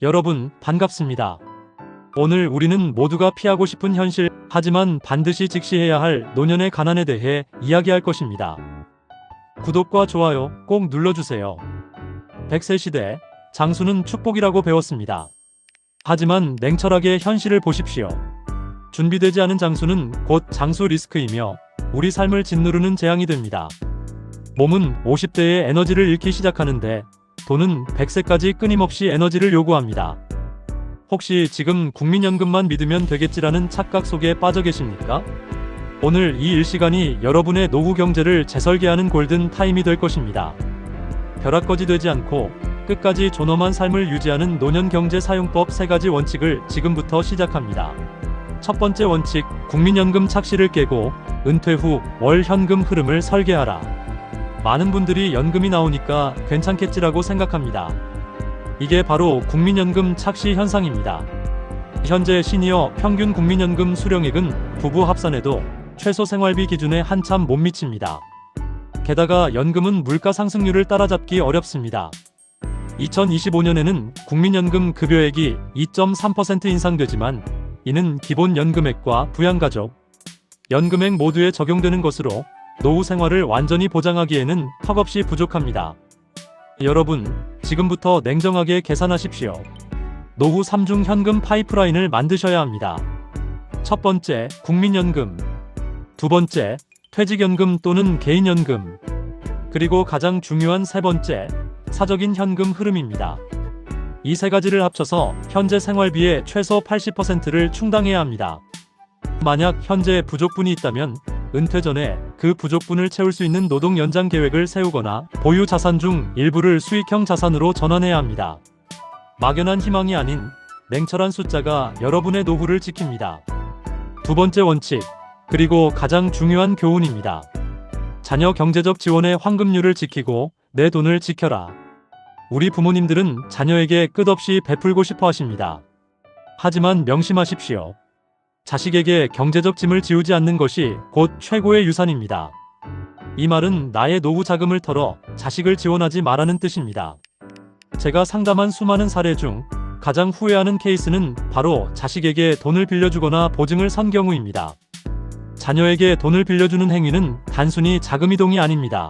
여러분, 반갑습니다. 오늘 우리는 모두가 피하고 싶은 현실, 하지만 반드시 직시해야 할 노년의 가난에 대해 이야기할 것입니다. 구독과 좋아요 꼭 눌러주세요. 100세 시대, 장수는 축복이라고 배웠습니다. 하지만 냉철하게 현실을 보십시오. 준비되지 않은 장수는 곧 장수 리스크이며 우리 삶을 짓누르는 재앙이 됩니다. 몸은 50대에 에너지를 잃기 시작하는데 돈은 100세까지 끊임없이 에너지를 요구합니다. 혹시 지금 국민연금만 믿으면 되겠지라는 착각 속에 빠져 계십니까? 오늘 이 일시간이 여러분의 노후 경제를 재설계하는 골든 타임이 될 것입니다. 벼락거지 되지 않고 끝까지 존엄한 삶을 유지하는 노년 경제 사용법 3가지 원칙을 지금부터 시작합니다. 첫 번째 원칙, 국민연금 착시를 깨고 은퇴 후 월 현금 흐름을 설계하라. 많은 분들이 연금이 나오니까 괜찮겠지라고 생각합니다. 이게 바로 국민연금 착시 현상입니다. 현재 시니어 평균 국민연금 수령액은 부부 합산해도 최소 생활비 기준에 한참 못 미칩니다. 게다가 연금은 물가 상승률을 따라잡기 어렵습니다. 2025년에는 국민연금 급여액이 2.3% 인상되지만 이는 기본 연금액과 부양가족, 연금액 모두에 적용되는 것으로 노후 생활을 완전히 보장하기에는 턱없이 부족합니다. 여러분, 지금부터 냉정하게 계산하십시오. 노후 3중 현금 파이프라인을 만드셔야 합니다. 첫 번째, 국민연금. 두 번째, 퇴직연금 또는 개인연금. 그리고 가장 중요한 세 번째, 사적인 현금 흐름입니다. 이 세 가지를 합쳐서 현재 생활비의 최소 80%를 충당해야 합니다. 만약 현재 부족분이 있다면 은퇴 전에 그 부족분을 채울 수 있는 노동 연장 계획을 세우거나 보유 자산 중 일부를 수익형 자산으로 전환해야 합니다. 막연한 희망이 아닌 냉철한 숫자가 여러분의 노후를 지킵니다. 두 번째 원칙, 그리고 가장 중요한 교훈입니다. 자녀 경제적 지원의 황금률을 지키고 내 돈을 지켜라. 우리 부모님들은 자녀에게 끝없이 베풀고 싶어 하십니다. 하지만 명심하십시오. 자식에게 경제적 짐을 지우지 않는 것이 곧 최고의 유산입니다. 이 말은 나의 노후 자금을 털어 자식을 지원하지 말라는 뜻입니다. 제가 상담한 수많은 사례 중 가장 후회하는 케이스는 바로 자식에게 돈을 빌려주거나 보증을 선 경우입니다. 자녀에게 돈을 빌려주는 행위는 단순히 자금 이동이 아닙니다.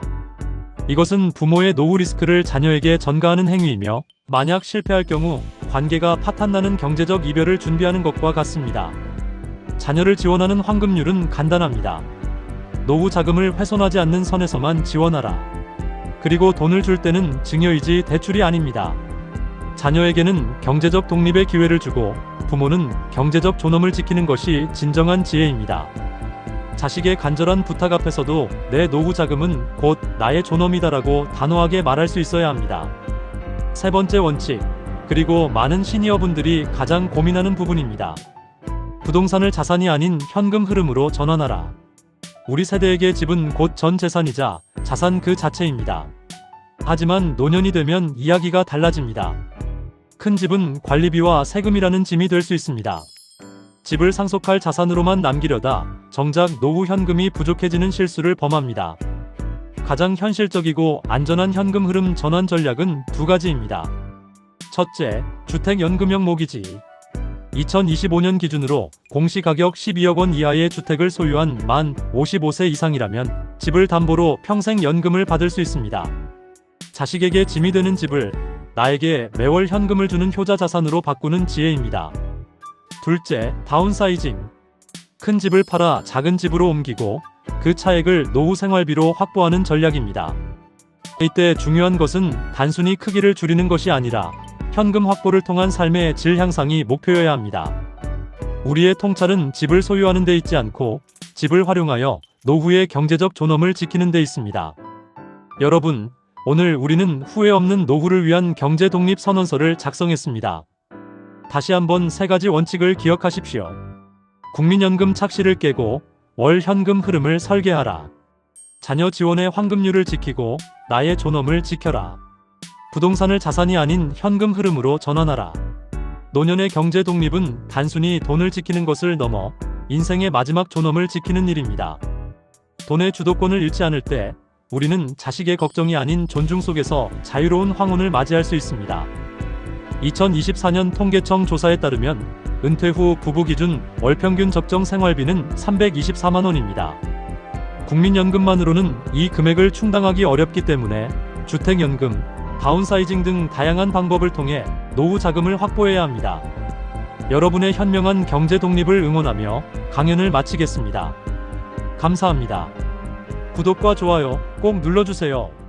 이것은 부모의 노후 리스크를 자녀에게 전가하는 행위이며 만약 실패할 경우 관계가 파탄나는 경제적 이별을 준비하는 것과 같습니다. 자녀를 지원하는 황금률은 간단합니다. 노후 자금을 훼손하지 않는 선에서만 지원하라. 그리고 돈을 줄 때는 증여이지 대출이 아닙니다. 자녀에게는 경제적 독립의 기회를 주고 부모는 경제적 존엄을 지키는 것이 진정한 지혜입니다. 자식의 간절한 부탁 앞에서도 내 노후 자금은 곧 나의 존엄이다라고 단호하게 말할 수 있어야 합니다. 세 번째 원칙, 그리고 많은 시니어분들이 가장 고민하는 부분입니다. 부동산을 자산이 아닌 현금 흐름으로 전환하라. 우리 세대에게 집은 곧 전 재산이자 자산 그 자체입니다. 하지만 노년이 되면 이야기가 달라집니다. 큰 집은 관리비와 세금이라는 짐이 될 수 있습니다. 집을 상속할 자산으로만 남기려다 정작 노후 현금이 부족해지는 실수를 범합니다. 가장 현실적이고 안전한 현금 흐름 전환 전략은 두 가지입니다. 첫째, 주택연금형 모기지. 2025년 기준으로 공시가격 12억 원 이하의 주택을 소유한 만 55세 이상이라면 집을 담보로 평생 연금을 받을 수 있습니다. 자식에게 짐이 되는 집을 나에게 매월 현금을 주는 효자 자산으로 바꾸는 지혜입니다. 둘째, 다운사이징. 큰 집을 팔아 작은 집으로 옮기고 그 차액을 노후 생활비로 확보하는 전략입니다. 이때 중요한 것은 단순히 크기를 줄이는 것이 아니라 현금 확보를 통한 삶의 질 향상이 목표여야 합니다. 우리의 통찰은 집을 소유하는 데 있지 않고 집을 활용하여 노후의 경제적 존엄을 지키는 데 있습니다. 여러분, 오늘 우리는 후회 없는 노후를 위한 경제 독립 선언서를 작성했습니다. 다시 한번 3가지 원칙을 기억하십시오. 국민연금 착시를 깨고 월 현금 흐름을 설계하라. 자녀 지원의 황금률을 지키고 나의 존엄을 지켜라. 부동산을 자산이 아닌 현금 흐름으로 전환하라. 노년의 경제 독립은 단순히 돈을 지키는 것을 넘어 인생의 마지막 존엄을 지키는 일입니다. 돈의 주도권을 잃지 않을 때 우리는 자식의 걱정이 아닌 존중 속에서 자유로운 황혼을 맞이할 수 있습니다. 2024년 통계청 조사에 따르면 은퇴 후 부부 기준 월 평균 적정 생활비는 324만 원입니다. 국민연금만으로는 이 금액을 충당하기 어렵기 때문에 주택연금, 다운사이징 등 다양한 방법을 통해 노후 자금을 확보해야 합니다. 여러분의 현명한 경제 독립을 응원하며 강연을 마치겠습니다. 감사합니다. 구독과 좋아요 꼭 눌러주세요.